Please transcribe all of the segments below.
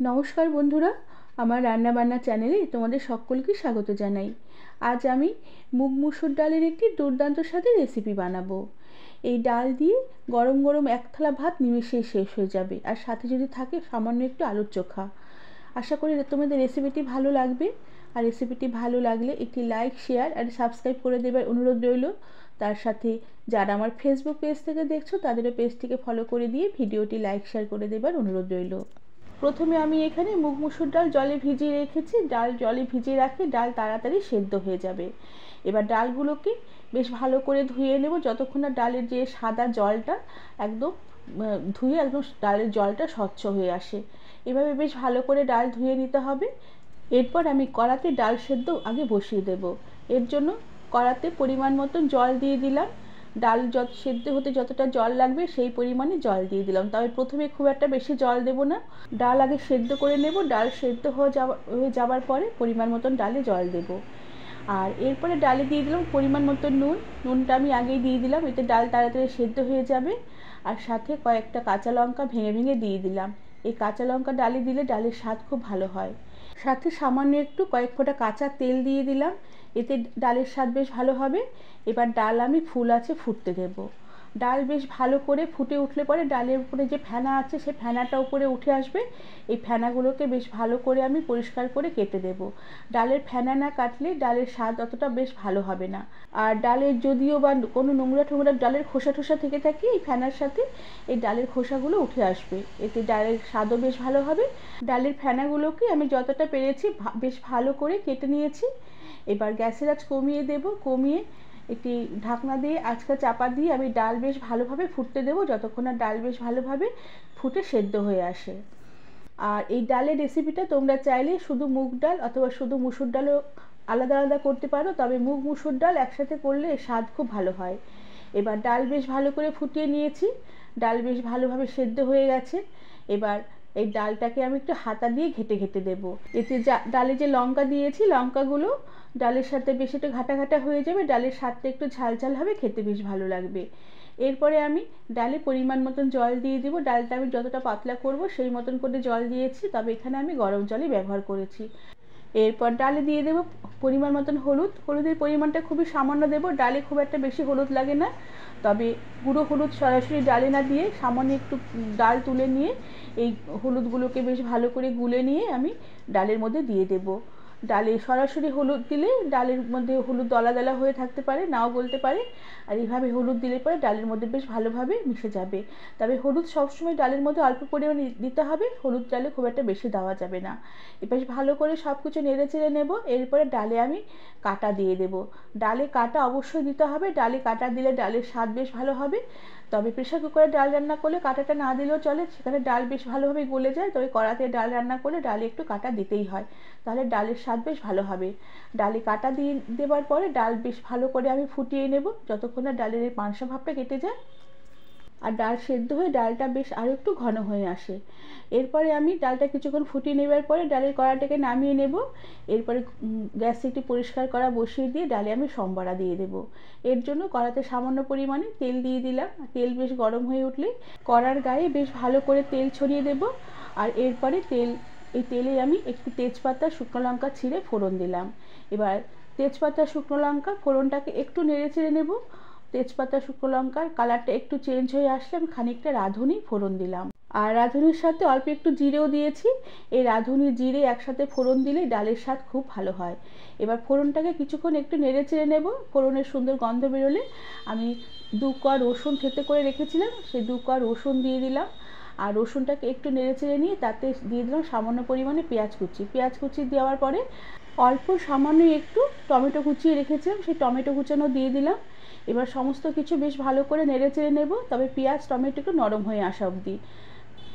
নমস্কার বন্ধুরা, আমার রান্নাবান্না চ্যানেলে তোমাদের সকলকে স্বাগত জানাই। আজ আমি মুগ মুসুর ডালের একটি দুর্দান্ত স্বাদের রেসিপি বানাবো। এই ডাল দিয়ে গরম গরম এক থালা ভাত নিমেষেই শেষ হয়ে যাবে, আর সাথে যদি থাকে সামান্য একটু আলুর চোখা। আশা করি তোমাদের রেসিপিটি ভালো লাগবে। আর রেসিপিটি ভালো লাগলে একটি লাইক, শেয়ার আর সাবস্ক্রাইব করে দেবার অনুরোধ রইল। তার সাথে যারা আমার ফেসবুক পেজ থেকে দেখছো তাদেরও পেজটিকে ফলো করে দিয়ে ভিডিওটি লাইক, শেয়ার করে দেবার অনুরোধ রইল। প্রথমে আমি এখানে মুগ মুসুর ডাল জলে ভিজিয়ে রেখেছি। ডাল জলে ভিজিয়ে রাখলে ডাল তাড়াতাড়ি সেদ্ধ হয়ে যাবে। এবার ডালগুলোকে বেশ ভালো করে ধুয়ে নেব, যতক্ষণ না ডালের যে সাদা জলটা একদম ধুয়ে একদম ডালের জলটা স্বচ্ছ হয়ে আসে। এভাবে বেশ ভালো করে ডাল ধুয়ে নিতে হবে। এরপর আমি কড়াতে ডাল সেদ্ধ আগে বসিয়ে দেব। এর জন্য কড়াতে পরিমাণ মতন জল দিয়ে দিলাম। ডাল সেদ্ধ হতে যতটা জল লাগবে সেই পরিমাণে জল দিয়ে দিলাম, তবে প্রথমে খুব একটা বেশি জল দেব না। ডাল আগে সেদ্ধ করে নেব। ডাল সেদ্ধ হয়ে যাওয়ার পরে পরিমাণ মতন ডালে জল দেব। আর এরপরে ডালে দিয়ে দিলাম পরিমাণ মতন নুন। নুনটা আমি আগেই দিয়ে দিলাম, এতে ডাল তাড়াতাড়ি সেদ্ধ হয়ে যাবে। আর সাথে কয়েকটা কাঁচা লঙ্কা ভেঙে ভেঙে দিয়ে দিলাম। এই কাঁচা লঙ্কা ডালে দিলে ডালের স্বাদ খুব ভালো হয়। সাথে সামান্য একটু কয়েক ফোঁটা কাঁচা তেল দিয়ে দিলাম, এতে ডালের স্বাদ বেশ ভালো হবে। এবার ডাল আমি ফুল আছে ফুটতে দেব। ডাল বেশ ভালো করে ফুটে উঠলে পরে ডালের উপরে যে ফেনা আছে সে ফেনাটা উপরে উঠে আসবে। এই ফেনাগুলোকে বেশ ভালো করে আমি পরিষ্কার করে কেটে দেব। ডালের ফেনা না কাটলে ডালের স্বাদ অতটা বেশ ভালো হবে না। আর ডালের যদিও বা কোনো নোংরা টোংরা ডালের খোসা টোসা থেকে থাকে, এই ফেনার সাথে এই ডালের খোসাগুলো উঠে আসবে, এতে ডালের স্বাদও বেশ ভালো হবে। ডালের ফেনাগুলোকে আমি যতটা পেরেছি বেশ ভালো করে কেটে নিয়েছি। এবার গ্যাসের আঁচ কমিয়ে দেব। কমিয়ে একটি ঢাকনা দিয়ে আঁচটা চাপা দিয়ে আমি ডাল বেশ ভালোভাবে ফুটতে দেবো, যতক্ষণ না ডাল বেশ ভালোভাবে ফুটে সেদ্ধ হয়ে আসে। আর এই ডালের রেসিপিটা তোমরা চাইলে শুধু মুগ ডাল অথবা শুধু মুসুর ডালও আলাদা আলাদা করতে পারো, তবে মুগ মুসুর ডাল একসাথে করলে স্বাদ খুব ভালো হয়। এবার ডাল বেশ ভালো করে ফুটিয়ে নিয়েছি। ডাল বেশ ভালোভাবে সেদ্ধ হয়ে গেছে। এবার এই ডালটাকে আমি একটু হাতা দিয়ে ঘেটে ঘেটে দেবো, এতে ডালে যে লঙ্কা দিয়েছি লঙ্কাগুলো ডালের সাথে বেশ একটু ঘাটা ঘাটা হয়ে যাবে। ডালের স্বাদটা একটু ঝাল ঝাল হবে, খেতে বেশ ভালো লাগবে। এরপরে আমি ডালে পরিমাণ মতন জল দিয়ে দিব। ডালটা আমি যতটা পাতলা করব সেই মতন করে জল দিয়েছি, তবে এখানে আমি গরম জলই ব্যবহার করেছি। এরপর ডালে দিয়ে দেবো পরিমাণ মতন হলুদ। হলুদের পরিমাণটা খুবই সামান্য দেবো, ডালে খুব একটা বেশি হলুদ লাগে না। তবে গুঁড়ো হলুদ সরাসরি ডালে না দিয়ে সামান্য একটু ডাল তুলে নিয়ে এই হলুদগুলোকে বেশ ভালো করে গুলে নিয়ে আমি ডালের মধ্যে দিয়ে দেবো। ডালে সরাসরি হলুদ দিলে ডালের মধ্যে হলুদ দলা দলা হয়ে থাকতে পারে, নাও বলতে পারে। আর এইভাবে হলুদ দিলে পরে ডালের মধ্যে বেশ ভালোভাবে মিশে যাবে। তবে হলুদ সবসময় ডালের মধ্যে অল্প পরিমাণে দিতে হবে, হলুদ ডালে খুব একটা বেশি দেওয়া যাবে না। বেশ ভালো করে সব কিছু নেড়ে চেড়ে নেব। এরপরে ডালে আমি কাটা দিয়ে দেব। ডালে কাটা অবশ্যই দিতে হবে, ডালে কাটা দিলে ডালের স্বাদ বেশ ভালো হবে। তবে প্রেশার কুকারে ডাল রান্না করলে কাটাটা না দিলেও চলে, সেখানে ডাল বেশ ভালোভাবে গলে যায়। তবে কড়াতে ডাল রান্না করলে ডালে একটু কাটা দিতেই হয়, তাহলে ডালের স্বাদ বেশ ভালো হবে। ডালে কাটা দিয়ে দেওয়ার পরে ডাল বেশ ভালো করে আমি ফুটিয়ে নেব, যতক্ষণ না ডালের এই পানসা ভাবটা কেটে যায় আর ডাল সেদ্ধ হয়ে ডালটা বেশ আরও একটু ঘন হয়ে আসে। এরপরে আমি ডালটা কিছুক্ষণ ফুটিয়ে নেবার পরে ডালের কড়াটাকে নামিয়ে নেব। এরপরে গ্যাসে একটি পরিষ্কার কড়া বসিয়ে দিয়ে ডালে আমি সম্বরা দিয়ে দেব। এর জন্য কড়াতে সামান্য পরিমাণে তেল দিয়ে দিলাম। তেল বেশ গরম হয়ে উঠলে কড়ার গায়ে বেশ ভালো করে তেল ছড়িয়ে দেব। আর এরপরে এই তেলে আমি একটু তেজপাতা, শুকনো লঙ্কা ছিঁড়ে ফোড়ন দিলাম। এবার তেজপাতা, শুকনো লঙ্কা ফোড়নটাকে একটু নেড়ে চেড়ে নেব। তেজপাতা, শুকনো লঙ্কার কালারটা একটু চেঞ্জ হয়ে আসলে আমি খানিকটা রাঁধুনি ফোড়ন দিলাম। আর রাঁধুনির সাথে অল্প একটু জিরেও দিয়েছি। এই রাঁধুনি জিরে একসাথে ফোড়ন দিলে ডালের স্বাদ খুব ভালো হয়। এবার ফোড়নটাকে কিছুক্ষণ একটু নেড়ে চেড়ে নেব। ফোড়নের সুন্দর গন্ধ বেরোলে আমি 2 কোয়া রসুন থেঁতে করে রেখেছিলাম, সেই 2 কোয়া রসুন দিয়ে দিলাম। আর রসুনটাকে একটু নেড়ে চেড়ে নিয়ে তাতে দিয়ে দিলাম সামান্য পরিমাণে পেঁয়াজ কুচি। পেঁয়াজ কুচি দেওয়ার পরে অল্প সামান্য একটু টমেটো কুচিয়ে রেখেছিলাম, সেই টমেটো কুচানো দিয়ে দিলাম। এবার সমস্ত কিছু বেশ ভালো করে নেড়ে চেড়ে নেব, তবে পেঁয়াজ টমেটো একটু নরম হয়ে আসা অবধি।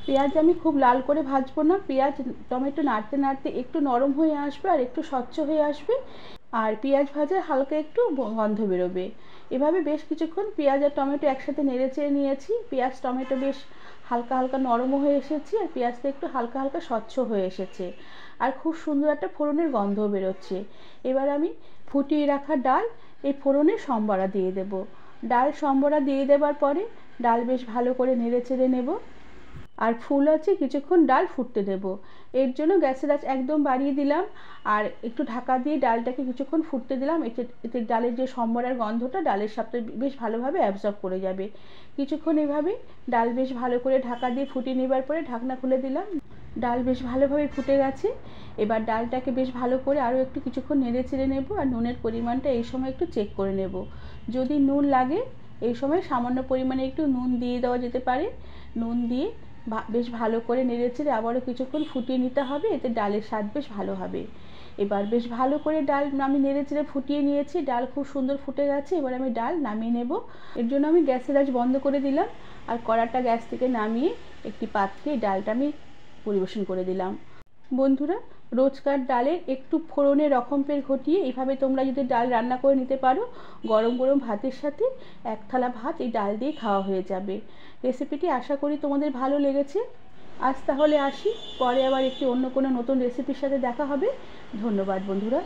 পেঁয়াজ আমি খুব লাল করে ভাজবো না, পেঁয়াজ টমেটো নাড়তে নাড়তে একটু নরম হয়ে আসবে আর একটু স্বচ্ছ হয়ে আসবে, আর পেঁয়াজ ভাজার হালকা একটু গন্ধ বেরোবে। এভাবে বেশ কিছুক্ষণ পেঁয়াজ আর টমেটো একসাথে নেড়ে চেড়ে নিয়েছি। পেঁয়াজ টমেটো বেশ হালকা হালকা নরমও হয়ে এসেছে, আর পেঁয়াজটা একটু হালকা হালকা স্বচ্ছ হয়ে এসেছে, আর খুব সুন্দর একটা ফোড়নের গন্ধও বেরোচ্ছে। এবার আমি ফুটিয়ে রাখা ডাল এই ফোড়নের সম্বরা দিয়ে দেব। ডাল সম্বরা দিয়ে দেওয়ার পরে ডাল বেশ ভালো করে নেড়ে চেড়ে নেব। আর ফুল আছে, কিছুক্ষণ ডাল ফুটতে দেব। এর জন্য গ্যাসের আঁচ একদম বাড়িয়ে দিলাম আর একটু ঢাকা দিয়ে ডালটাকে কিছুক্ষণ ফুটতে দিলাম। এতে ডালের যে সম্বরার গন্ধটা ডালের সাথে বেশ ভালোভাবে অ্যাবজর্ব করে যাবে। কিছুক্ষণ এভাবে ডাল বেশ ভালো করে ঢাকা দিয়ে ফুটিয়ে নেবার পরে ঢাকনা খুলে দিলাম। ডাল বেশ ভালোভাবে ফুটে গেছে। এবার ডালটাকে বেশ ভালো করে আরও একটু কিছুক্ষণ নেড়ে চেড়ে নেব আর নুনের পরিমাণটা এই সময় একটু চেক করে নেব। যদি নুন লাগে এই সময় সামান্য পরিমাণে একটু নুন দিয়ে দেওয়া যেতে পারে। নুন দিয়ে বেশ ভালো করে নেড়ে চেড়ে আবারও কিছুক্ষণ ফুটিয়ে নিতে হবে, এতে ডালের স্বাদ বেশ ভালো হবে। এবার বেশ ভালো করে ডাল আমি নেড়ে চেড়ে ফুটিয়ে নিয়েছি, ডাল খুব সুন্দর ফুটে গেছে। এবার আমি ডাল নামিয়ে নেব। এর জন্য আমি গ্যাসের আঁচ বন্ধ করে দিলাম আর কড়াটা গ্যাস থেকে নামিয়ে একটি পাত্রে ডালটা আমি পরিবেশন করে দিলাম। বন্ধুরা, রোজকার ডালের একটু ফোড়নের রকমফের ঘটিয়ে এইভাবে তোমরা যদি ডাল রান্না করে নিতে পারো, গরম গরম ভাতের সাথে এক থালা ভাত এই ডাল দিয়ে খাওয়া হয়ে যাবে। রেসিপিটি আশা করি তোমাদের ভালো লেগেছে। আজ তাহলে আসি, পরে আবার একটি অন্য কোনো নতুন রেসিপির সাথে দেখা হবে। ধন্যবাদ বন্ধুরা।